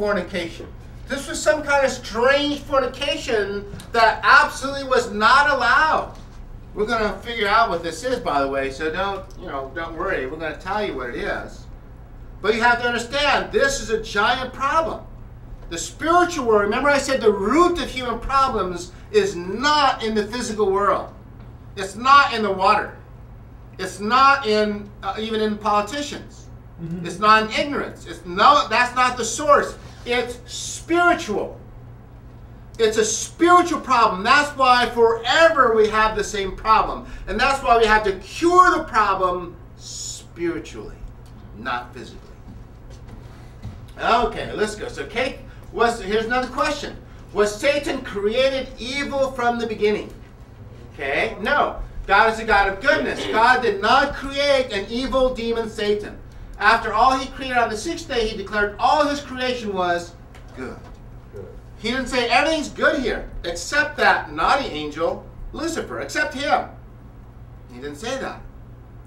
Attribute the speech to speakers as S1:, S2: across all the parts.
S1: fornication. This was some kind of strange fornication that absolutely was not allowed. We're going to figure out what this is, by the way, so don't worry. We're going to tell you what it is. But you have to understand, this is a giant problem. The spiritual world, remember I said the root of human problems is not in the physical world. It's not in the water. It's not in even in politicians. Mm-hmm. It's not in ignorance. That's not the source. It's spiritual. It's a spiritual problem. That's why forever we have the same problem. And that's why we have to cure the problem spiritually, not physically. Okay, let's go. So here's another question. Was Satan created evil from the beginning? Okay, no. God is a God of goodness. God did not create an evil demon Satan. After all he created on the sixth day, he declared all his creation was good. He didn't say everything's good here, except that naughty angel, Lucifer, except him. He didn't say that.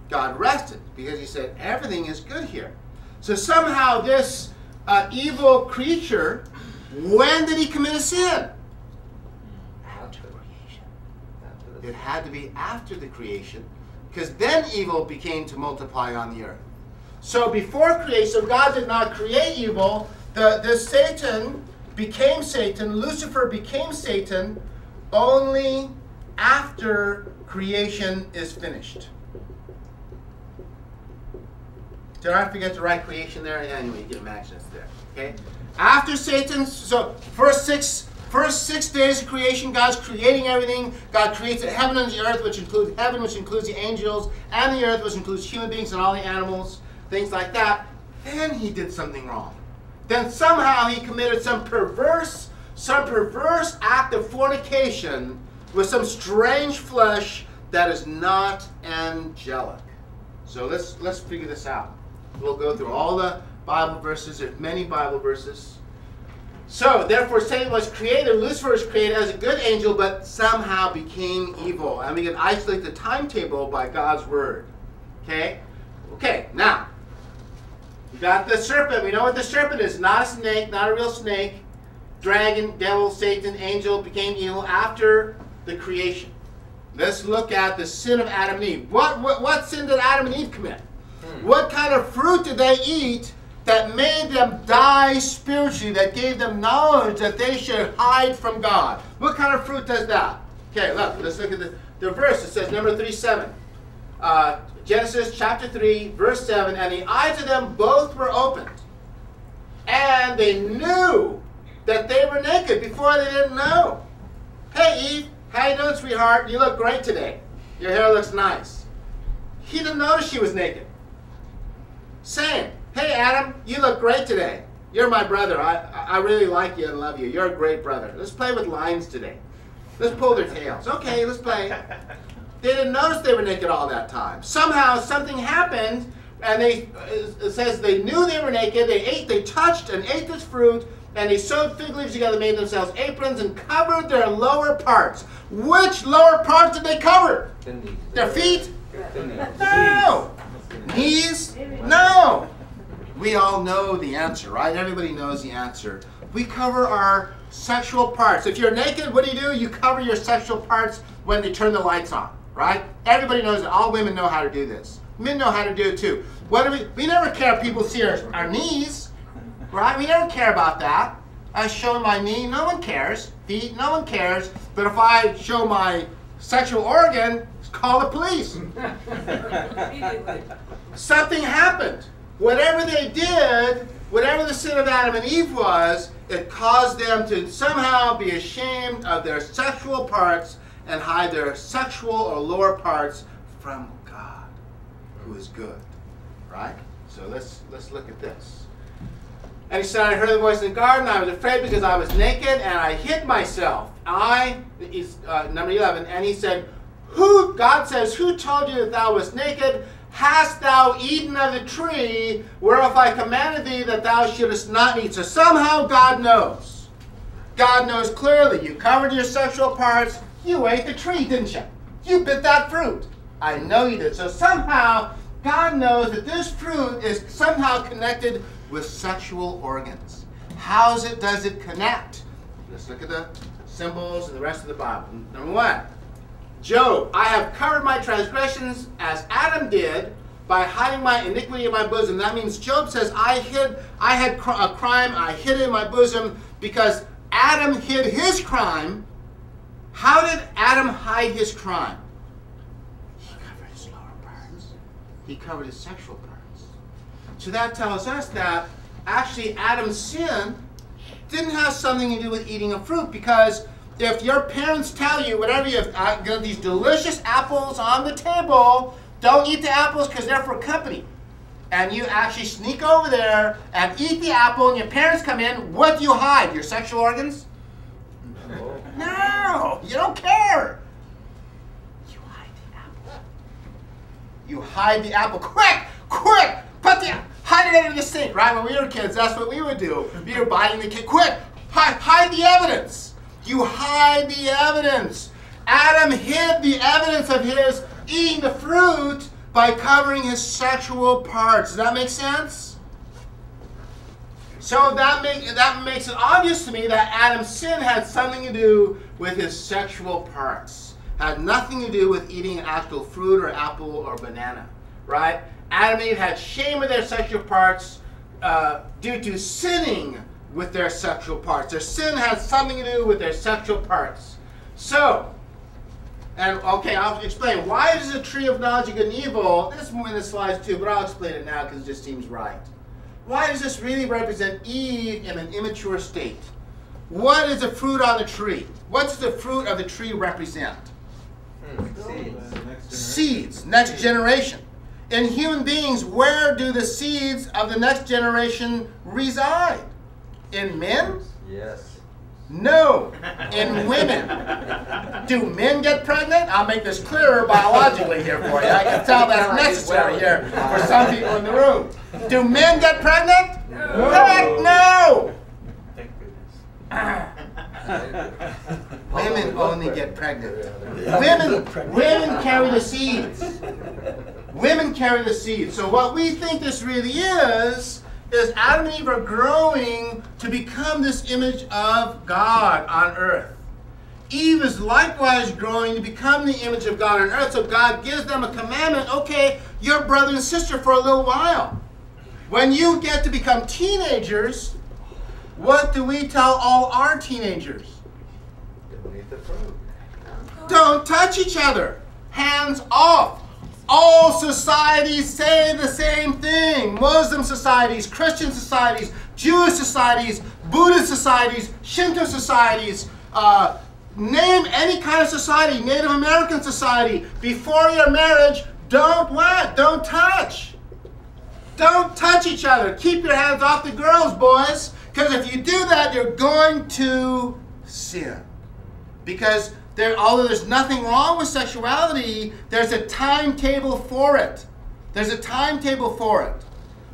S1: God rested because he said everything is good here. So somehow this evil creature, when did he commit a sin? After the creation. It had to be after the creation, because then evil began to multiply on the earth. So before creation, God did not create evil. This Satan became Satan, Lucifer became Satan only after creation is finished. Did I forget to write creation there? Anyway, you can imagine it's there. Okay? After Satan, so first six days of creation, God's creating everything. God creates the heaven and the earth, which includes heaven, which includes the angels, and the earth, which includes human beings and all the animals, things like that. Then he did something wrong. Then somehow he committed some perverse act of fornication with some strange flesh that is not angelic. So let's figure this out. We'll go through all the Bible verses. There's many Bible verses. So, therefore, Satan was created, Lucifer was created as a good angel, but somehow became evil. And we can isolate the timetable by God's word. Okay? Okay, now, we got the serpent. We know what the serpent is. Not a snake, not a real snake. Dragon, devil, Satan, angel became evil after the creation. Let's look at the sin of Adam and Eve. What sin did Adam and Eve commit? What kind of fruit did they eat that made them die spiritually, that gave them knowledge that they should hide from God? What kind of fruit does that? Okay, look, let's look at the verse. It says, number 3:7. Genesis chapter 3, verse 7, and the eyes of them both were opened, and they knew that they were naked before they didn't know. Hey, Eve, how you doing, sweetheart? You look great today. Your hair looks nice. He didn't notice she was naked. Same. Hey, Adam, you look great today. You're my brother. I really like you and love you. You're a great brother. Let's play with lions today. Let's pull their tails. Okay, let's play. They didn't notice they were naked all that time. Somehow something happened, and it says they knew they were naked. They touched and ate this fruit, and they sewed fig leaves together, made themselves aprons, and covered their lower parts. Which lower parts did they cover? Their feet? No. Knees? No. We all know the answer, right? Everybody knows the answer. We cover our sexual parts. If you're naked, what do? You cover your sexual parts when they turn the lights on, right? Everybody knows it. All women know how to do this. Men know how to do it too. We never care if people see our knees, right? We never care about that. I show my knee, no one cares. Feet, no one cares. But if I show my sexual organ, call the police. Something happened. Whatever they did, whatever the sin of Adam and Eve was, it caused them to somehow be ashamed of their sexual parts and hide their sexual or lower parts from God, who is good. Right? So let's look at this. And he said, I heard the voice in the garden. I was afraid because I was naked and I hid myself. Number 11. And he said, God says, who told you that thou wast naked? Hast thou eaten of the tree whereof I commanded thee that thou shouldest not eat? So somehow God knows. God knows clearly. You covered your sexual parts. You ate the tree, didn't you? You bit that fruit. I know you did. So somehow God knows that this fruit is somehow connected with sexual organs. does it connect? Let's look at the symbols and the rest of the Bible. Number one, Job, I have covered my transgressions as Adam did by hiding my iniquity in my bosom. That means Job says, I had a crime, I hid it in my bosom because Adam hid his crime. How did Adam hide his crime? He covered his lower parts. He covered his sexual parts. So that tells us that actually Adam's sin didn't have something to do with eating a fruit, because if your parents tell you, whatever, you have got these delicious apples on the table, don't eat the apples because they're for company, and you actually sneak over there and eat the apple and your parents come in, what do you hide? Your sexual organs? No, you don't care. You hide the apple. You hide the apple. Quick, quick, hide it under the sink, right? When we were kids, that's what we would do. We were biting the cake. Quick, hide the evidence. You hide the evidence. Adam hid the evidence of his eating the fruit by covering his sexual parts. Does that make sense? So that makes it obvious to me that Adam's sin had something to do with his sexual parts. Had nothing to do with eating an actual fruit or apple or banana, right? Adam and Eve had shame of their sexual parts due to sinning with their sexual parts. Their sin has something to do with their sexual parts. So, and okay, I'll explain. Why is the tree of knowledge of good and evil? This is more in the slides too, but I'll explain it now because it just seems right. Why does this really represent Eve in an immature state? What is the fruit on the tree? What does the fruit of the tree represent? Seeds, next generation. In human beings, where do the seeds of the next generation reside? In men?
S2: Yes.
S1: No, in women. Do men get pregnant? I'll make this clearer biologically here for you. I can tell that's necessary here for some people in the room. Do men get pregnant? No. Heck no!
S2: Thank goodness.
S1: Women only get pregnant. Women carry the seeds. Women carry the seeds. So what we think this really is Adam and Eve are growing to become this image of God on earth. Eve is likewise growing to become the image of God on earth. So God gives them a commandment. Okay, you're brother and sister for a little while. When you get to become teenagers, what do we tell all our teenagers?
S2: Don't eat the fruit.
S1: Don't touch each other. Hands off. All societies say the same thing. Muslim societies, Christian societies, Jewish societies, Buddhist societies, Shinto societies, name any kind of society, Native American society. Before your marriage, don't what? Don't touch. Don't touch each other. Keep your hands off the girls, boys. Because if you do that, you're going to sin. Because although there's nothing wrong with sexuality, there's a timetable for it. There's a timetable for it.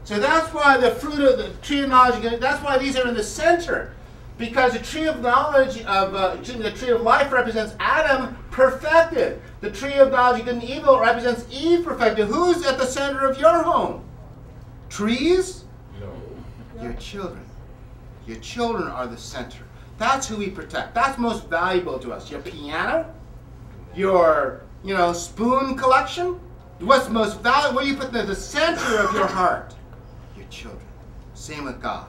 S1: So that's why the fruit of the tree of knowledge, that's why these are in the center. Because the tree of knowledge of, the tree of life represents Adam perfected. The tree of knowledge of good and evil represents Eve perfected. Who's at the center of your home? Trees? No. Your children. Your children are the center. That's who we protect. That's most valuable to us. Your piano, your spoon collection. What's most valuable? What do you put in the center of your heart? Your children. Same with God.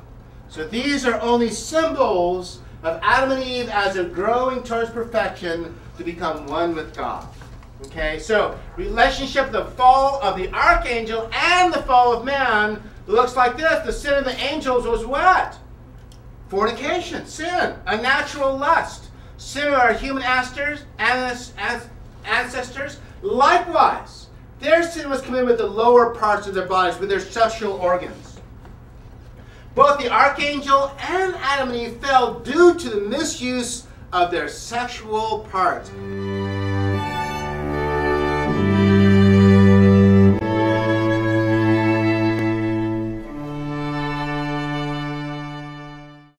S1: So these are only symbols of Adam and Eve as they're growing towards perfection to become one with God. Okay, so relationship, the fall of the archangel and the fall of man looks like this. The sin of the angels was what? Fornication, sin, a natural lust. Sin of our human ancestors. Likewise, their sin was committed with the lower parts of their bodies, with their sexual organs. Both the archangel and Adam and Eve fell due to the misuse of their sexual parts.